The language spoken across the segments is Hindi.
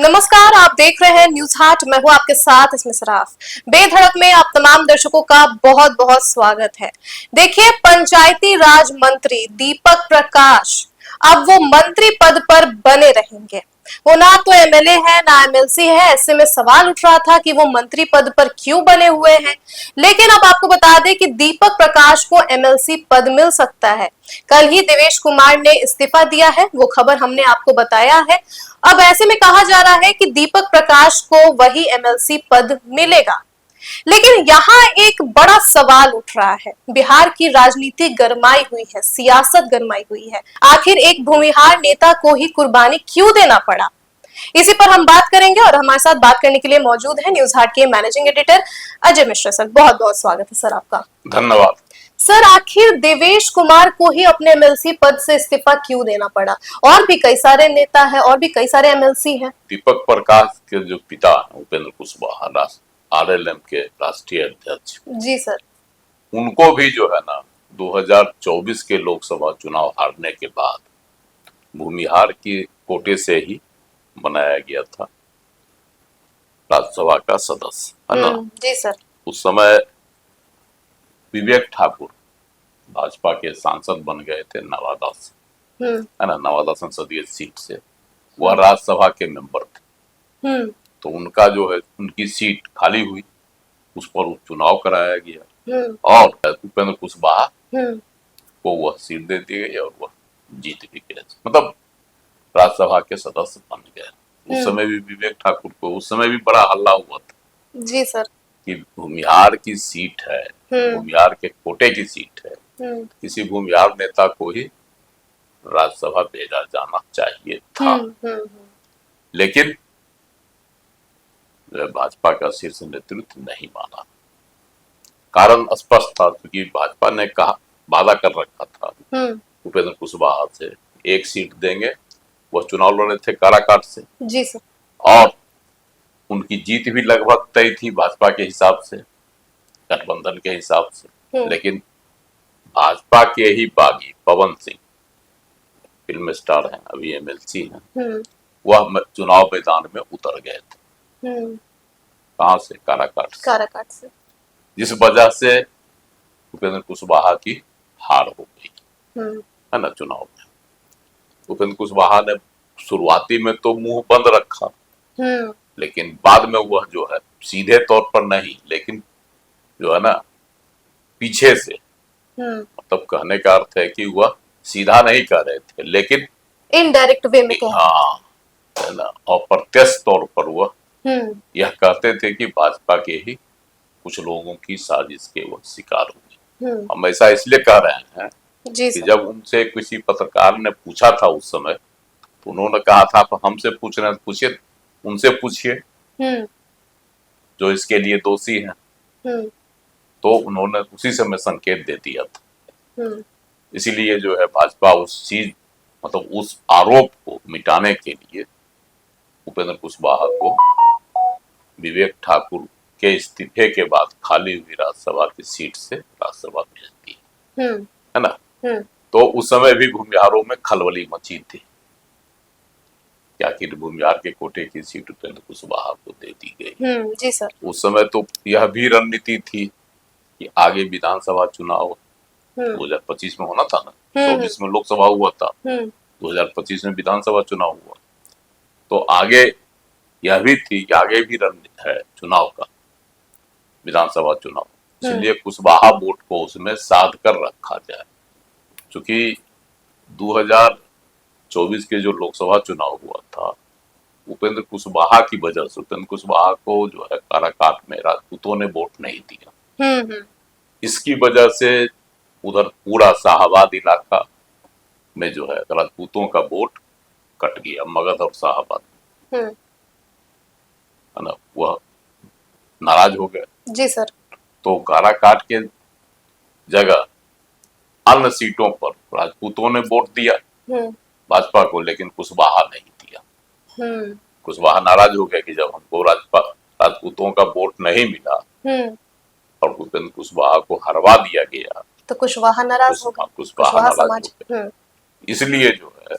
नमस्कार, आप देख रहे हैं न्यूज हाट। मैं हूं आपके साथ इसमें सराफ। बेधड़क में आप तमाम दर्शकों का बहुत बहुत स्वागत है। देखिए, पंचायती राज मंत्री दीपक प्रकाश अब वो मंत्री पद पर बने रहेंगे। वो ना तो एमएलए है ना एमएलसी है। ऐसे में सवाल उठ रहा था कि वो मंत्री पद पर क्यों बने हुए हैं। लेकिन अब आपको बता दें कि दीपक प्रकाश को एमएलसी पद मिल सकता है। कल ही देवेश कुमार ने इस्तीफा दिया है, वो खबर हमने आपको बताया है। अब ऐसे में कहा जा रहा है कि दीपक प्रकाश को वही एमएलसी पद मिलेगा। लेकिन यहाँ एक बड़ा सवाल उठ रहा है। बिहार की राजनीति गरमाई हुई है, सियासत गरमाई हुई है। आखिर एक भूमिहार नेता को ही कुर्बानी क्यों देना पड़ा? इसी पर हम बात करेंगे और हमारे साथ बात करने के लिए मौजूद है न्यूज हाट के managing editor Ajay Mishra sir. बहुत बहुत स्वागत है सर आपका। धन्यवाद सर, आखिर देवेश कुमार को ही अपने एमएलसी पद से इस्तीफा क्यों देना पड़ा? और भी कई सारे नेता हैं और भी कई सारे एमएलसी हैं। दीपक प्रकाश के जो पिता उपेंद्र कुशवाहा आरएलएम के राष्ट्रीय अध्यक्ष, जी सर, उनको भी जो है ना 2024 के लोकसभा चुनाव हारने के बाद भूमिहार की कोटे से ही बनाया गया था राज्यसभा का सदस्य, है ना। जी सर। उस समय विवेक ठाकुर भाजपा के सांसद बन गए थे नवादा से, है ना, नवादा संसदीय सीट से। वह राज्यसभा के मेंबर थे। तो उनका जो है उनकी सीट खाली हुई, उस पर चुनाव कराया गया और उपेंद्र कुशवाहा को वह सीट दे दी गई और वह जीत भी गए, मतलब राज्यसभा के सदस्य बन गए। उस समय भी विवेक ठाकुर को उस समय भी बड़ा हल्ला हुआ था, जी सर, कि भूमिहार की सीट है, भूमिहार के कोटे की सीट है, किसी भूमिहार नेता को ही राज्यसभा भेजा जाना चाहिए था। लेकिन भाजपा का शीर्ष नेतृत्व नहीं माना। कारण स्पष्ट था, क्योंकि भाजपा ने कहा, वादा कर रखा था उपेंद्र कुशवाहा से एक सीट देंगे। वह चुनाव लड़े थे काराकाट से, जी सर, और उनकी जीत भी लगभग तय थी भाजपा के हिसाब से, गठबंधन के हिसाब से। लेकिन भाजपा के ही बागी पवन सिंह, फिल्म स्टार हैं, अभी एमएलसी हैं, वह चुनाव मैदान में उतर गए थे। कहां से? काराकाट से, जिस वजह से उपेंद्र कुशवाहा की हार हो गई, है ना, चुनाव में। उपेंद्र कुशवाहा ने शुरुआती में तो मुंह बंद रखा, लेकिन बाद में वह जो है सीधे तौर पर नहीं, लेकिन जो है ना पीछे से, मतलब कहने का अर्थ है कि वह सीधा नहीं कह रहे थे, लेकिन इनडायरेक्ट वे में कह, हाँ, है ना, और प्रत्यक्ष तौर पर वह यह कहते थे कि भाजपा के ही कुछ लोगों की साजिश के वह शिकार हुए। हम ऐसा इसलिए कह रहे हैं कि जब उनसे किसी पत्रकार ने पूछा था उस समय, तो उन्होंने कहा था आप हमसे पूछ रहे हैं, पूछिए, उनसे पूछिए जो इसके लिए दोषी हैं। तो उन्होंने उसी समय संकेत दे दिया था। इसीलिए जो है भाजपा उस चीज, मतलब उस आरोप को मिटाने के लिए उपेंद्र कुशवाहा को विवेक ठाकुर के इस्तीफे के बाद खाली हुई राज्यसभा की सीट से राज्यसभा भेज दी, है ना। तो उस समय भी भूमिहारों में खलबली मची थी कि आखिर भूमिहार के कोटे की सीट उपेंद्र कुशवाहा को दे दी गई। जी सर। उस समय तो यह भी रणनीति थी कि आगे विधानसभा चुनाव 2025 में होना था ना, 24 में लोकसभा हुआ था, 2025 में विधानसभा चुनाव हुआ। तो आगे यह भी थी कि आगे भी रणनीति है चुनाव का, विधानसभा चुनाव, इसलिए कुशवाहा वोट को उसमें साध कर रखा जाए। क्योंकि 2024 के जो लोकसभा चुनाव हुआ था, उपेंद्र कुशवाहा की वजह से, उपेंद्र कुशवाहा को जो है काराकाट में राजपूतों ने वोट नहीं दिया। इसकी वजह से उधर पूरा शाहाबाद इलाका में जो है राजपूतों का वोट कट गया, मगध और शाहाबाद, है ना, वह नाराज हो गए। जी सर। तो काराकाट के जगह अन्य सीटों पर राजपूतों ने वोट दिया भाजपा को, लेकिन कुशवाहा नहीं दिया। कुशवाहा नाराज हो गया कि जब हमको राजपूतों का वोट नहीं मिला और उपेंद्र कुशवाहा को हरवा दिया गया, तो कुशवाहा नाराज हो गए। कुशवाहा नाराज हो गए। इसलिए जो है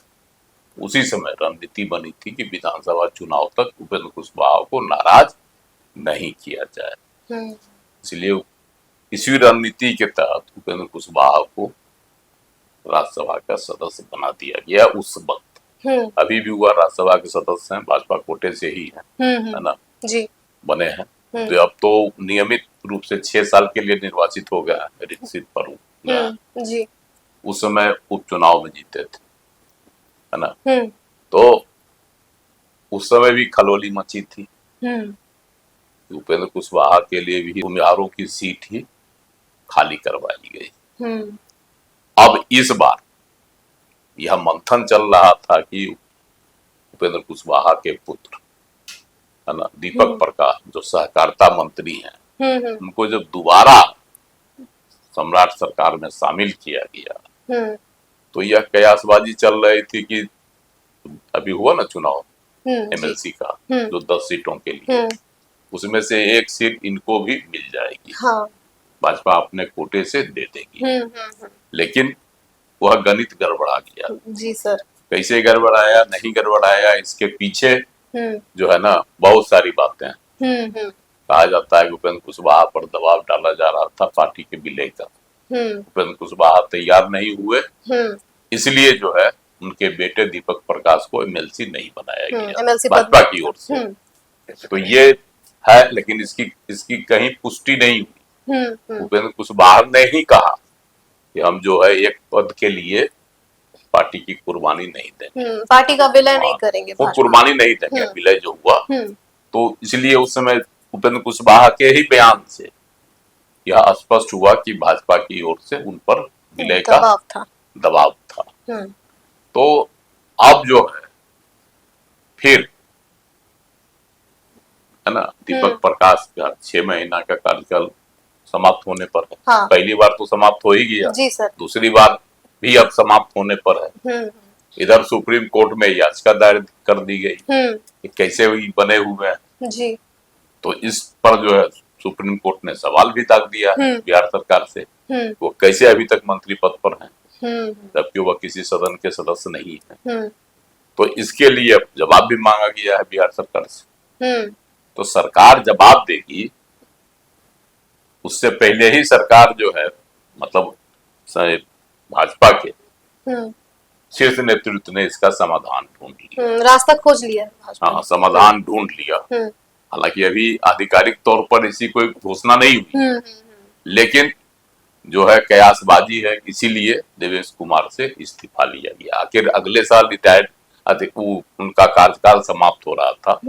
उसी समय रणनीति बनी थी कि विधानसभा चुनाव तक उपेंद्र कुशवाहा को नाराज नहीं किया जाए। इसलिए इसी रणनीति के तहत उपेंद्र कुशवाहा को राज्यसभा का सदस्य बना दिया गया उस वक्त। अभी भी हुआ राज्यसभा के सदस्य हैं, भाजपा कोटे से ही है ना जी बने हैं। तो अब तो नियमित रूप से 6 साल के लिए निर्वाचित हो गया है ऋषित पर जी। उस समय उपचुनाव में जीते थे, है ना। तो उस समय भी खलोली मची थी। उपेंद्र कुशवाहा के लिए भी उम्मीदवारों की सीट ही खाली करवाई गई। अब इस बार यह मंथन चल रहा था कि उपेंद्र कुशवाहा के पुत्र, है ना, दीपक प्रकाश, जो सहकारिता मंत्री हैं, उनको जब दोबारा सम्राट सरकार में शामिल किया गया तो यह कयासबाजी चल रही थी कि अभी हुआ ना चुनाव एमएलसी का जो 10 सीटों के लिए, उसमें से एक सीट इनको भी मिल जाएगी। हाँ। भाजपा अपने कोटे से दे देगी। लेकिन वह गणित गड़बड़ा गया। जी सर। कैसे गड़बड़ाया, नहीं गड़बड़ाया, इसके पीछे जो है ना बहुत सारी बातें कहा जाता है कि उपेंद्र कुशवाहा पर दबाव डाला जा रहा था पार्टी के विलय का। उपेंद्र कुशवाहा तैयार नहीं हुए, इसलिए जो है उनके बेटे दीपक प्रकाश को एमएलसी नहीं बनाया गया भाजपा की ओर से। तो ये है, लेकिन इसकी कहीं पुष्टि नहीं हुई। उपेंद्र कुशवाहा ने ही कहा कि हम जो है एक पद के लिए पार्टी की कुर्बानी नहीं देंगे, पार्टी का विलय नहीं करेंगे, वो कुर्बानी नहीं देंगे। विलय जो हुआ तो इसलिए उस समय उपेंद्र कुशवाहा के ही बयान से यह स्पष्ट हुआ कि भाजपा की ओर से उन पर विलय का दबाव था। तो अब जो है फिर, है ना, दीपक प्रकाश का 6 महीना का कार्यकाल समाप्त होने पर है। हाँ। पहली बार तो समाप्त हो ही गया जी सर। दूसरी बार भी अब समाप्त होने पर है। इधर सुप्रीम कोर्ट में याचिका दायर कर दी गई कि कैसे बने हुए हैं जी। तो इस पर जो है सुप्रीम कोर्ट ने सवाल भी दाग दिया है बिहार सरकार से, वो कैसे अभी तक मंत्री पद पर हैं जबकि वह किसी सदन के सदस्य नहीं है। तो इसके लिए अब जवाब भी मांगा गया है बिहार सरकार से। तो सरकार जवाब देगी, उससे पहले ही सरकार जो है मतलब भाजपा के शीर्ष नेतृत्व ने इसका समाधान ढूंढ लिया, रास्ता खोज लिया। हाँ, समाधान ढूंढ लिया। हालांकि अभी आधिकारिक तौर पर इसी कोई घोषणा नहीं हुई, लेकिन जो है कयासबाजी है, इसीलिए देवेश कुमार से इस्तीफा लिया गया। आखिर अगले साल रिटायर्ड उनका कार्यकाल समाप्त हो रहा था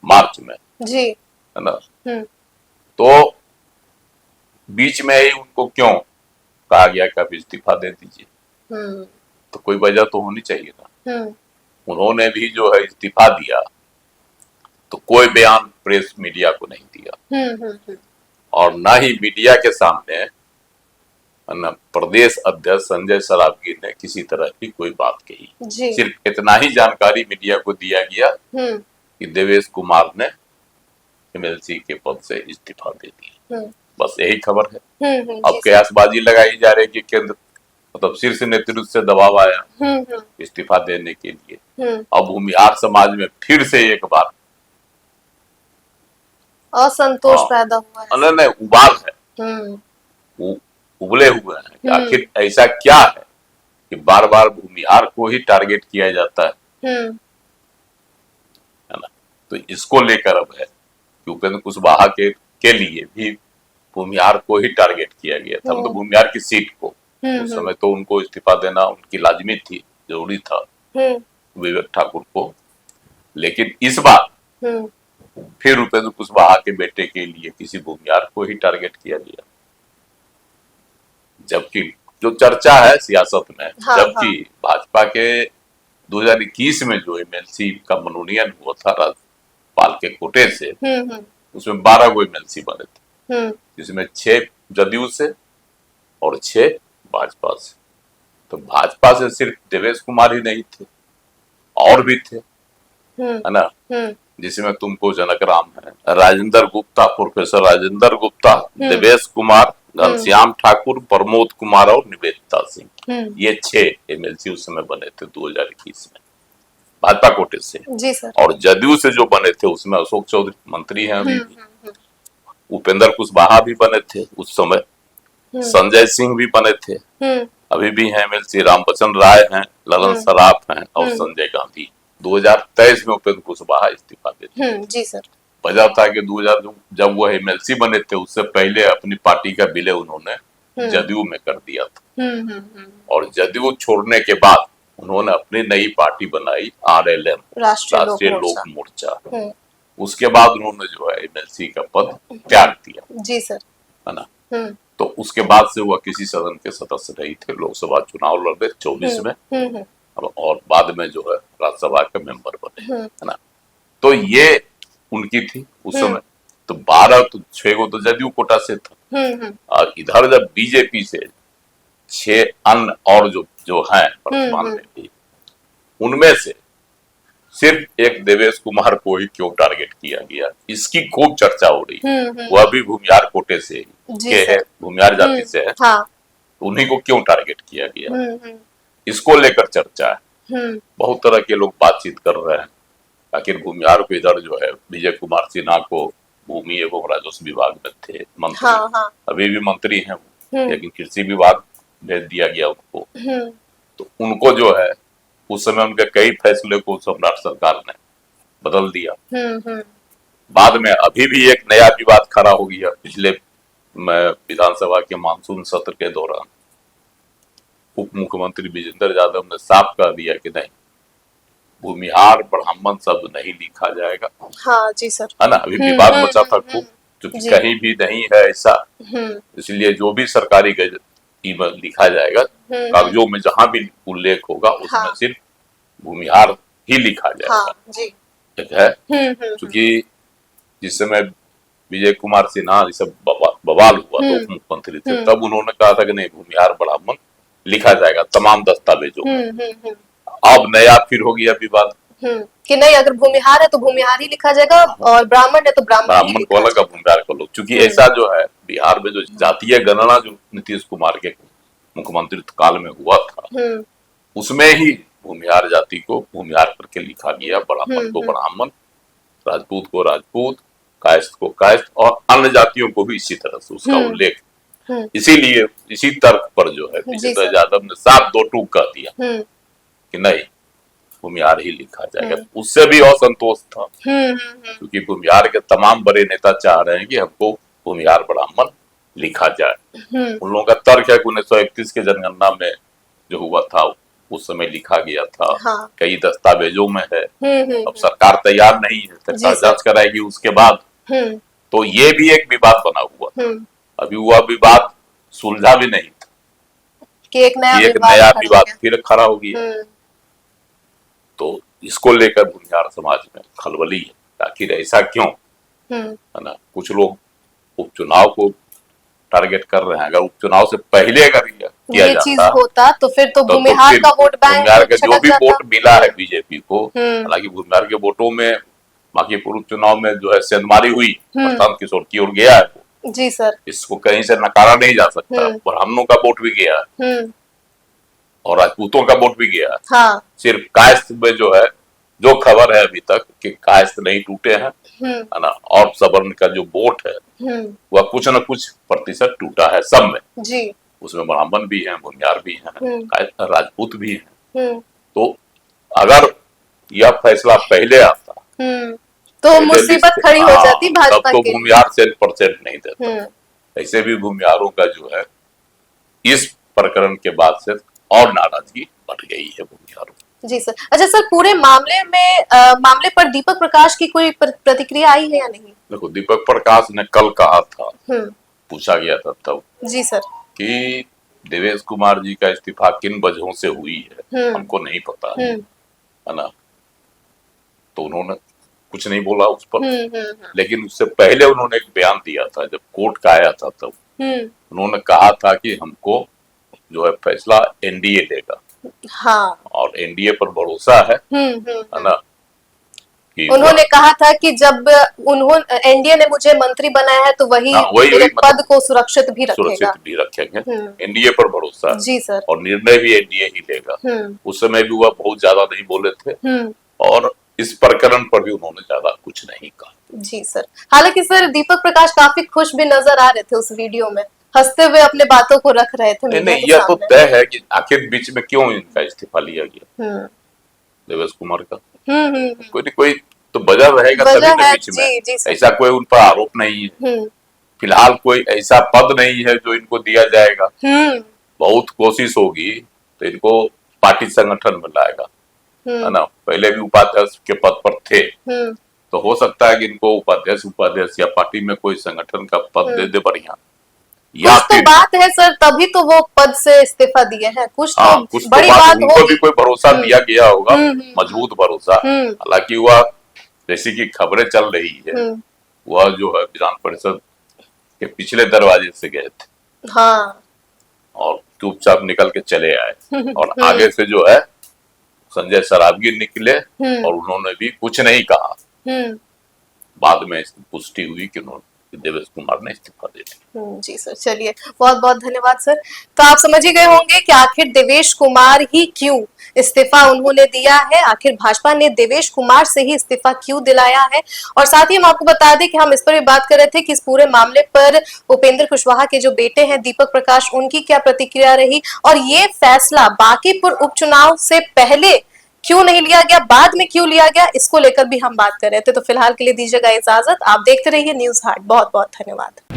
मार्च में जी, है ना। तो बीच में ही उनको क्यों कहा गया कि आप इस्तीफा दे दीजिए, तो कोई वजह तो होनी चाहिए ना। उन्होंने भी जो है इस्तीफा दिया तो कोई बयान प्रेस मीडिया को नहीं दिया और ना ही मीडिया के सामने न प्रदेश अध्यक्ष संजय सरावगी ने किसी तरह की कोई बात कही। सिर्फ इतना ही जानकारी मीडिया को दिया गया कि देवेश कुमार ने एमएलसी के पद से इस्तीफा दे दिया, बस यही खबर है। अब कयासबाजी लगाई जा रही कि केंद्र मतलब शीर्ष नेतृत्व से दबाव आया इस्तीफा देने के लिए। अब भूमिहार समाज में फिर से एक बार असंतोष पैदा हुआ है, नहीं उबाल है, उबले हुए हैं कि आखिर ऐसा क्या है कि बार बार भूमिहार को ही टारगेट किया जाता है ना। तो इसको लेकर अब है कि उपेंद्र कुशवाहा के लिए भी भूमिहार को ही टारगेट किया गया था। मतलब भूमिहार की सीट को उस समय तो उनको इस्तीफा देना उनकी लाजमी थी, जरूरी था विवेक ठाकुर को, लेकिन इस बार फिर उपेंद्र कुशवाहा के बेटे के लिए किसी भूमिहार को ही टारगेट किया गया। जबकि जो चर्चा है सियासत में, जबकि भाजपा के 2021 में जो एमएलसी का मनोनयन हुआ था राज्यपाल के कोटे से, उसमें 12 गो एमएलसी बने थे, जिसमें 6 जदयू से और 6 भाजपा से। तो भाजपा से सिर्फ देवेश कुमार ही नहीं थे, और भी थे, है ना, जिसमें तुमको जनक राम है, राजेंद्र गुप्ता, प्रोफेसर राजेंद्र गुप्ता, देवेश कुमार, घनश्याम ठाकुर, प्रमोद कुमार और निवेदिता सिंह, ये 6 एमएलसी उस समय बने थे 2021 में। भाजपा कोटे से। जी सर। और जदयू से जो बने थे उसमें अशोक चौधरी मंत्री हैं अभी भी, उपेंद्र कुशवाहा भी बने थे उस समय, संजय सिंह भी बने थे, अभी भी हैं एमएलसी, रामबचन राय हैं, ललन सराफ हैं और संजय गांधी। 2023 में उपेंद्र कुशवाहा इस्तीफा देते। जी सर। वजह था कि 2000 जब वह एमएलसी बने थे उससे पहले अपनी पार्टी का विलय उन्होंने जदयू में कर दिया था। और जदयू छोड़ने के बाद उन्होंने अपनी नई पार्टी बनाई आरएलएम, राष्ट्रीय लोक मोर्चा। उसके बाद उन्होंने जो है एमएलसी का पद त्याग दिया। जी सर। है ना। तो उसके बाद से वह किसी सदन के सदस्य नहीं थे, लोकसभा चुनाव लड़े 24 में और बाद में जो है राज्यसभा के मेंबर बने। है ना। तो ये उनकी थी उस समय। तो 12 तो 6 को तो जदयू कोटा से था और इधर जब बीजेपी से 6 अन्य और जो हैं वर्तमान में भी, उनमें से सिर्फ एक देवेश कुमार को ही क्यों टारगेट किया गया, इसकी खूब चर्चा हो रही है। वह भी भूमिहार कोटे से के है, भूमिहार जाति से है। हाँ। उन्हीं को क्यों टारगेट किया गया, इसको लेकर चर्चा है। बहुत तरह के लोग बातचीत कर रहे हैं। आखिर भूमिहार को इधर जो है विजय कुमार सिन्हा को भूमि एवं राजस्व विभाग में थे मंत्री, अभी भी मंत्री हैं, लेकिन कृषि विभाग भेज दिया गया उनको। तो उनको जो है उस समय उनके कई फैसले को सम्राट सरकार ने बदल दिया। बाद में अभी भी एक नया विवाद खड़ा हो गया। पिछले विधानसभा के मानसून सत्र के दौरान उप मुख्यमंत्री विजेंद्र यादव ने साफ कह दिया कि नहीं, भूमिहार ब्राह्मण शब्द नहीं लिखा जाएगा। हाँ जी सर। है ना। अभी विवाद मचा था खूब, क्योंकि कहीं भी नहीं है ऐसा, इसलिए जो भी सरकारी गजट में लिखा जाएगा, कागजों में जहां भी उल्लेख होगा उसमें सिर्फ भूमिहार ही लिखा जाएगा। हाँ, जी। है। क्योंकि जिस समय विजय कुमार सिन्हा ये सब बवाल हुआ तो उप मुख्यमंत्री थे, तब उन्होंने कहा था कि नहीं, भूमिहार ब्राह्मण लिखा जाएगा तमाम दस्तावेजों में। अब नया फिर हो गया विवाद कि नहीं, अगर भूमिहार है तो भूमिहार ही लिखा जाएगा और ब्राह्मण है तो ब्राह्मण को अलग, भूमिहार को लोग। क्योंकि ऐसा जो है बिहार में जो जातीय गणना जो नीतीश कुमार के मुख्यमंत्रित्व काल में हुआ था, उसमें ही भूमिहार जाति को भूमिहार करके लिखा गया, ब्राह्मण को ब्राह्मण, राजपूत को राजपूत, कायस्थ को कायस्थ और अन्य जातियों को भी इसी तरह से उसका उल्लेख। इसीलिए इसी तर्क पर जो है विजेंद्र यादव ने साफ दो टूक कह दिया कि नहीं, भूमिहार ही लिखा जाएगा। उससे भी असंतोष था, क्योंकि भूमिहार के तमाम बड़े नेता चाह रहे हैं कि हमको भूमिहार ब्राह्मण लिखा जाए। उन लोगों का तर्क है कि 1931 के जनगणना में जो हुआ था उस समय लिखा गया था। हाँ। कई दस्तावेजों में है। अब सरकार तैयार नहीं है, सरकार जांच कराएगी उसके बाद। तो ये भी एक विवाद बना हुआ। अभी वह विवाद सुलझा भी नहीं था कि एक नया विवाद फिर खड़ा हो गया। तो इसको लेकर भूमिहार समाज में खलबली है, आखिर ऐसा क्यों, है ना। कुछ लोग उपचुनाव को टारगेट कर रहे हैं। अगर उपचुनाव से पहले अगर किया जाता होता तो फिर तो भूमिहार का वोट बैंक, भूमिहार का जो भी वोट मिला है बीजेपी को, हालांकि भूमिहार के वोटों में बांकीपुर उपचुनाव में जो है सेंधमारी हुई, प्रशांत किशोर की ओर गया है। जी सर। इसको कहीं से नकारा नहीं जा सकता। ब्राह्मणों का वोट भी गया और राजपूतों का वोट भी गया। हाँ। सिर्फ कायस्थ में जो है, जो खबर है अभी तक कि कायस्थ नहीं टूटे हैं, है ना, और सवर्ण का जो वोट है वह कुछ न कुछ प्रतिशत टूटा है सब में। जी। उसमें ब्राह्मण भी हैं, भूमिहार भी हैं, राजपूत भी हैं। तो अगर यह फैसला पहले आता तो मुसीबत खड़ी हो जाती भाजपा के। तो भूमिहार 100% नहीं देता। ऐसे भी भूमिहारों का जो है इस प्रकरण के बाद से और नाराजगी बढ़ गई है भूमिहारों। जी सर। अच्छा सर, पूरे मामले पर दीपक प्रकाश की कोई प्रतिक्रिया आई है या नहीं? देखो, दीपक प्रकाश ने कल कहा था, पूछा गया था तब, जी सर, कि देवेश कुमार जी का इस्तीफा किन वजहों से हुई है हमको नहीं पता है ना। तो उन्होंने कुछ नहीं बोला उस पर। लेकिन उससे पहले उन्होंने एक बयान दिया था, जब कोर्ट का आया था तब उन्होंने कहा था कि हमको जो है फैसला एनडीए लेगा। हाँ। और एनडीए पर भरोसा है ना। उन्होंने कहा था कि जब एनडीए ने मुझे मंत्री बनाया है तो वही मेरे पद को सुरक्षित भी रखेंगे। एनडीए पर भरोसा। जी सर। और निर्णय भी एनडीए ही लेगा। उस समय भी वह बहुत ज्यादा नहीं बोले थे और इस प्रकरण पर भी उन्होंने ज्यादा कुछ नहीं कहा। जी सर, हालांकि सर दीपक प्रकाश काफी खुश भी नजर आ रहे थे उस वीडियो में, हंसते हुए अपने बातों को रख रहे थे मीडिया के यह तो सामने। तय है कि आखिर बीच में क्यों इनका इस्तीफा लिया गया देवेश कुमार का। कोई न कोई तो वजह रहेगा तभी वजह न है, बीच में। जी जी सर। ऐसा कोई उन पर आरोप नहीं है, फिलहाल कोई ऐसा पद नहीं है जो इनको दिया जाएगा। बहुत कोशिश होगी तो इनको पार्टी संगठन में लाएगा, है ना। पहले भी उपाध्यक्ष के पद पर थे, तो हो सकता है कि इनको उपाध्यक्ष या पार्टी में कोई संगठन का पद दे दे बढ़िया। या कुछ तो बात है सर, तभी तो वो पद से इस्तीफा दिए हैं। कुछ तो कुछ बड़ी तो बात उनको भी कोई भरोसा दिया गया होगा, मजबूत भरोसा। हालांकि वह जैसी की खबरें चल रही है, वह जो है विधान परिषद के पिछले दरवाजे से गए थे। हाँ। और चुपचाप निकल के चले आए और आगे से जो है संजय सरावगी निकले और उन्होंने भी कुछ नहीं कहा। बाद में इसकी पुष्टि हुई कि उन्होंने देवेश कुमार ने इस्तीफा दे दिया। जी सर, चलिए बहुत बहुत धन्यवाद सर। तो आप समझ ही गए होंगे कि आखिर देवेश कुमार ही क्यों इस्तीफा उन्होंने दिया है, आखिर भाजपा ने देवेश कुमार से ही इस्तीफा क्यों दिलाया है। और साथ ही हम आपको बता दें कि हम इस पर भी बात कर रहे थे कि इस पूरे मामले पर उपेंद्र कुशवाहा के जो बेटे हैं दीपक प्रकाश, उनकी क्या प्रतिक्रिया रही और ये फैसला बांकीपुर उपचुनाव से पहले क्यों नहीं लिया गया, बाद में क्यों लिया गया, इसको लेकर भी हम बात कर रहे थे। तो फिलहाल के लिए दीजिएगा इजाजत, आप देखते रहिए न्यूज़ हाट। बहुत बहुत धन्यवाद।